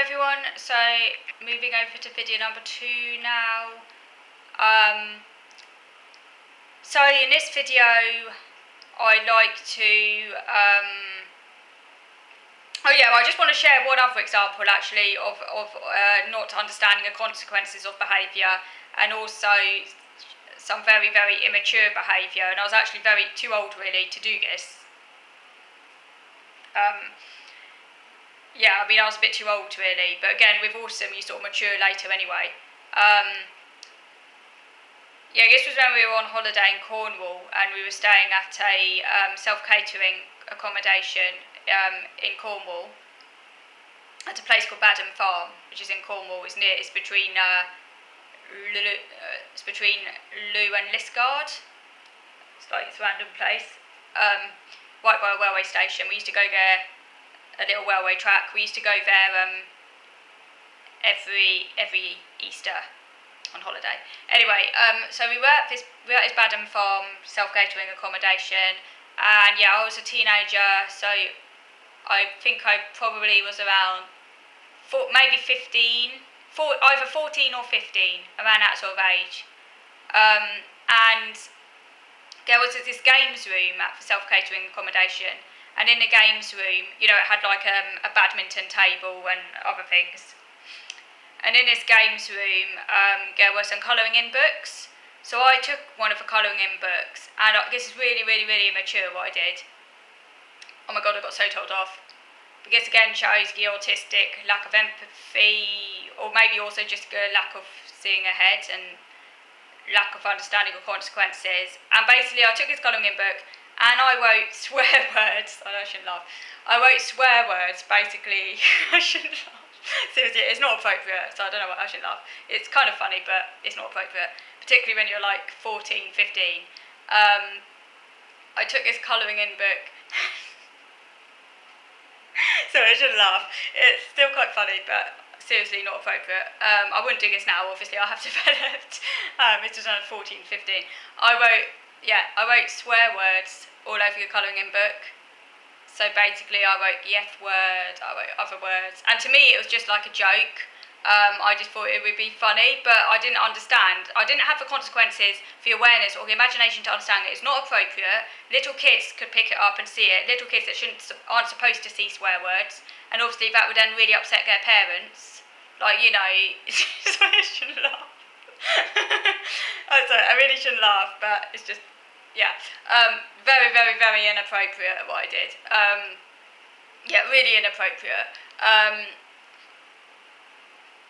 everyone, so moving over to video number 2 now. So in this video I'd like to, I just want to share one other example actually of not understanding the consequences of behaviour, and also some very, very immature behaviour, and I was actually too old really to do this. I was a bit too old really, but again, with Autism, you sort of mature later anyway. This was when we were on holiday in Cornwall, and we were staying at a self-catering accommodation in Cornwall, at a place called Badham Farm, which is in Cornwall. It's between Looe and Liskeard. It's like this random place, right by a railway station. We used to go there. A little railway track. We used to go there every Easter on holiday. Anyway, so we were at this Badham Farm self-catering accommodation, and I was a teenager, so I think I probably was around maybe 15, either 14 or 15, around that sort of age. And there was this games room at the self-catering accommodation. And in the games room, it had like a badminton table and other things. And in this games room, there were some colouring in books. So I took one of the colouring in books, and this is really, really, really immature what I did. Oh my god, I got so told off. But this again shows the autistic lack of empathy, or maybe also just a lack of seeing ahead and lack of understanding of consequences. And basically I took this colouring in book, and I wrote swear words. I shouldn't laugh. I wrote swear words, basically. I shouldn't laugh. Seriously, it's not appropriate, so I don't know why I shouldn't laugh. It's kind of funny, but it's not appropriate, particularly when you're like 14, 15. I took this colouring in book. So I shouldn't laugh. It's still quite funny, but seriously not appropriate. I wouldn't do this now, obviously. I have developed. It's just around 14, 15. I wrote swear words all over the colouring in book. So basically I wrote the F word, I wrote other words. And to me it was just like a joke. I just thought it would be funny, but I didn't understand. I didn't have the consequences, the awareness or the imagination to understand that it's not appropriate. Little kids could pick it up and see it. Little kids that aren't supposed to see swear words. And obviously that would then really upset their parents. So I shouldn't laugh. I'm sorry, I really shouldn't laugh, but it's just, very, very, very inappropriate what I did. Really inappropriate.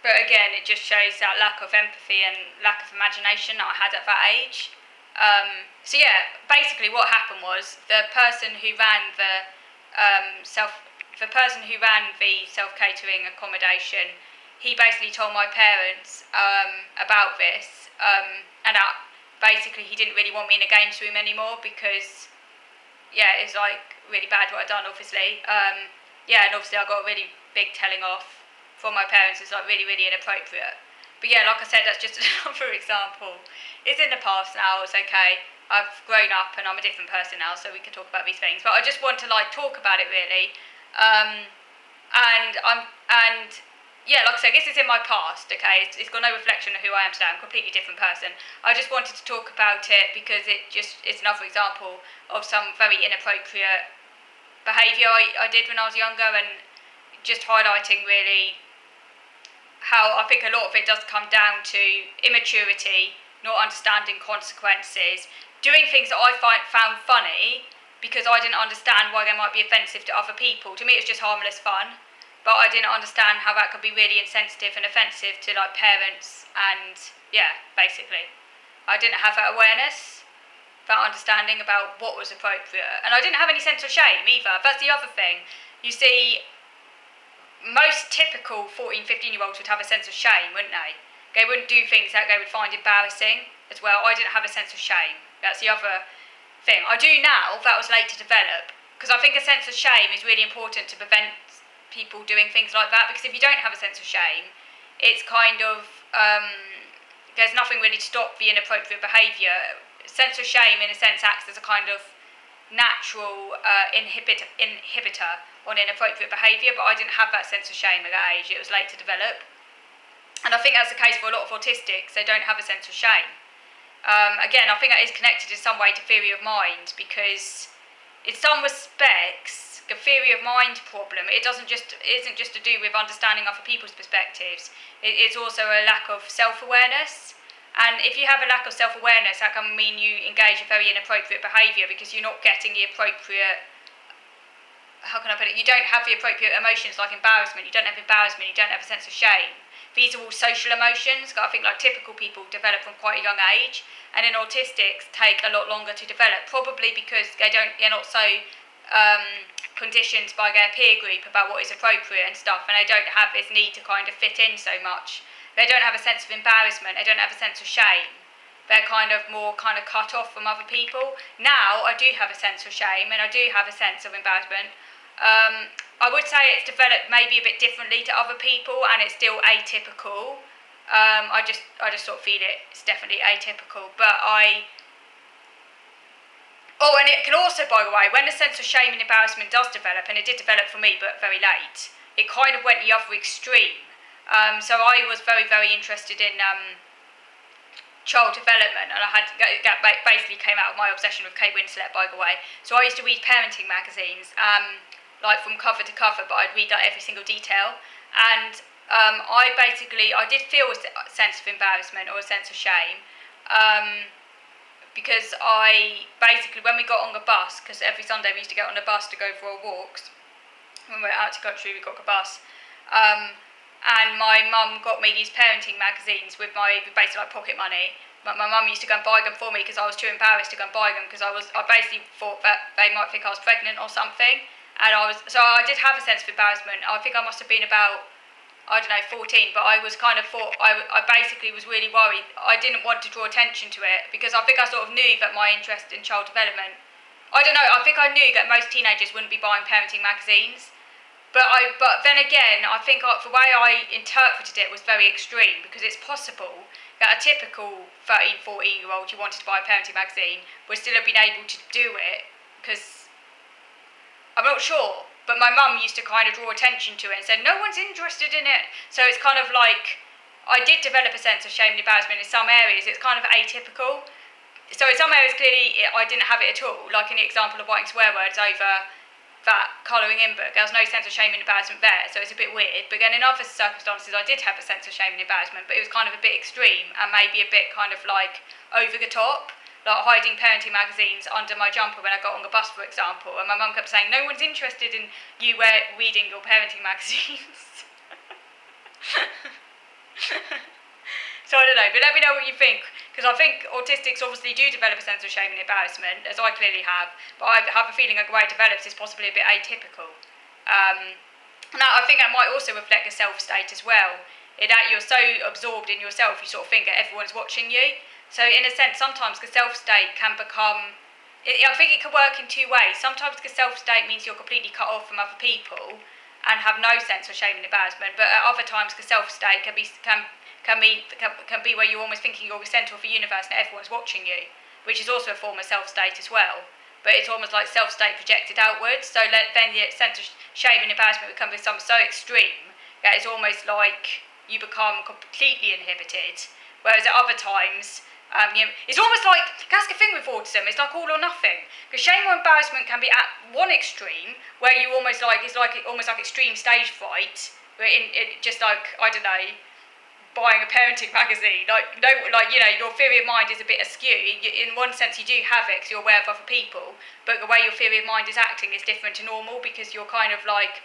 But again, it just shows that lack of empathy and lack of imagination that I had at that age. Basically what happened was the person who ran the self-catering accommodation, he basically told my parents about this, and that basically he didn't really want me in the games room anymore because it's like really bad what I'd done, obviously. And obviously I got a really big telling off from my parents. It's like really, really inappropriate. But like I said, that's just another example. It's in the past now, it's okay. I've grown up and I'm a different person now, so we can talk about these things. But I just want to talk about it really. Like I said, this is in my past, okay? It's got no reflection of who I am today. I'm a completely different person. I just wanted to talk about it because it's another example of some very inappropriate behaviour I did when I was younger, and just highlighting really how I think a lot of it does come down to immaturity, not understanding consequences, doing things that I found funny because I didn't understand why they might be offensive to other people. To me, it's just harmless fun. But I didn't understand how that could be really insensitive and offensive to parents, and basically. I didn't have that awareness, that understanding about what was appropriate. And I didn't have any sense of shame either. That's the other thing. You see, most typical 14, 15-year-olds would have a sense of shame, wouldn't they? They wouldn't do things that they would find embarrassing as well. I didn't have a sense of shame. That's the other thing. I do now, that was late to develop, because I think a sense of shame is really important to prevent people doing things like that, because if you don't have a sense of shame, it's kind of there's nothing really to stop the inappropriate behaviour. Sense of shame in a sense acts as a kind of natural inhibitor on inappropriate behaviour, but I didn't have that sense of shame at that age. It was late to develop. And I think that's the case for a lot of autistics. They don't have a sense of shame. Again, I think that is connected in some way to theory of mind, because in some respects, the theory of mind problem, it isn't just to do with understanding other people's perspectives. It's also a lack of self-awareness. And if you have a lack of self-awareness, that can mean you engage in very inappropriate behaviour because you're not getting the appropriate, how can I put it, you don't have the appropriate emotions like embarrassment, you don't have embarrassment, you don't have a sense of shame. These are all social emotions that I think like typical people develop from quite a young age, and in autistics take a lot longer to develop, probably because they're not so conditioned by their peer group about what is appropriate and stuff, and they don't have this need to kind of fit in so much. They don't have a sense of embarrassment, they don't have a sense of shame. They're kind of more kind of cut off from other people. Now I do have a sense of shame and I do have a sense of embarrassment. I would say it's developed maybe a bit differently to other people, and it's still atypical. I just sort of feel it's definitely atypical. But and it can also, by the way, when the sense of shame and embarrassment does develop, and it did develop for me, but very late, it kind of went the other extreme. So I was very, very interested in child development, and that basically came out of my obsession with Kate Winslet, by the way. So I used to read parenting magazines. Like from cover to cover, but I'd read like every single detail, and I did feel a sense of embarrassment or a sense of shame, because when we got on the bus, because every Sunday we used to get on the bus to go for our walks, when we were out to country we got the bus, and my mum got me these parenting magazines with basically like pocket money. My mum used to go and buy them for me because I was too embarrassed to go and buy them, because I basically thought that they might think I was pregnant or something. And I did have a sense of embarrassment. I think I must have been about, 14, but I was kind of I basically was really worried. I didn't want to draw attention to it, because I think I sort of knew that my interest in child development, I don't know, I think I knew that most teenagers wouldn't be buying parenting magazines. But then again, I think the way I interpreted it was very extreme, because it's possible that a typical 13, 14-year-old who wanted to buy a parenting magazine would still have been able to do it, because I'm not sure, but my mum used to kind of draw attention to it and said, no one's interested in it. So it's kind of like, I did develop a sense of shame and embarrassment in some areas. It's kind of atypical. So in some areas, clearly, I didn't have it at all. Like in the example of writing swear words over that colouring in book, there was no sense of shame and embarrassment there, so it's a bit weird. But then in other circumstances, I did have a sense of shame and embarrassment, but it was kind of a bit extreme and maybe a bit kind of like over the top. Like hiding parenting magazines under my jumper when I got on the bus, for example, and my mum kept saying, no one's interested in you reading your parenting magazines. So I don't know, but let me know what you think, because I think autistics obviously do develop a sense of shame and embarrassment, as I clearly have, but I have a feeling that the way it develops is possibly a bit atypical. Now I think that might also reflect the self-state as well, in that you're so absorbed in yourself, you sort of think that everyone's watching you. So in a sense, sometimes the self-state can become, I think it can work in two ways. Sometimes the self-state means you're completely cut off from other people and have no sense of shame and embarrassment, but at other times the self-state can be where you're almost thinking you're the centre of the universe and everyone's watching you, which is also a form of self-state as well. But it's almost like self-state projected outwards, so then the sense of shame and embarrassment becomes so extreme that it's almost like you become completely inhibited, whereas at other times, it's almost like, that's the thing with autism, it's like all or nothing. Because shame or embarrassment can be at one extreme, where you almost like, it's like almost like extreme stage fright, where just like, I don't know, buying a parenting magazine, your theory of mind is a bit askew. In one sense you do have it because you're aware of other people, but the way your theory of mind is acting is different to normal, because you're kind of like,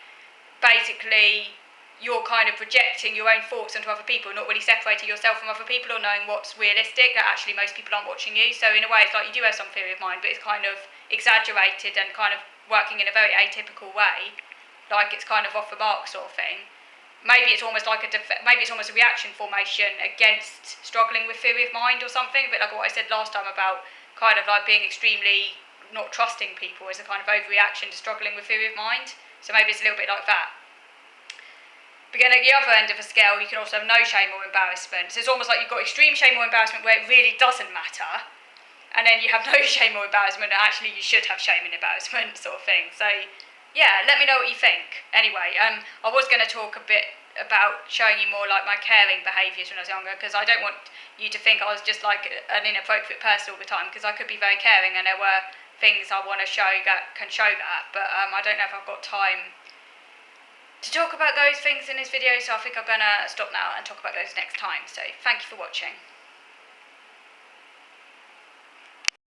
basically, you're kind of projecting your own thoughts onto other people, not really separating yourself from other people or knowing what's realistic, that actually most people aren't watching you. So in a way, it's like you do have some theory of mind, but it's kind of exaggerated and kind of working in a very atypical way, like it's kind of off the mark sort of thing. Maybe it's almost like a reaction formation against struggling with theory of mind or something, but like what I said last time about kind of like being extremely not trusting people is a kind of overreaction to struggling with theory of mind. So maybe it's a little bit like that. But again, at the other end of the scale, you can also have no shame or embarrassment. So it's almost like you've got extreme shame or embarrassment where it really doesn't matter, and then you have no shame or embarrassment, and actually you should have shame and embarrassment sort of thing. So yeah, let me know what you think. Anyway, I was going to talk a bit about showing you more like my caring behaviours when I was younger, because I don't want you to think I was just like an inappropriate person all the time, because I could be very caring and there were things I want to show that can show that, but I don't know if I've got time to talk about those things in this video, so I think I'm going to stop now and talk about those next time. So thank you for watching.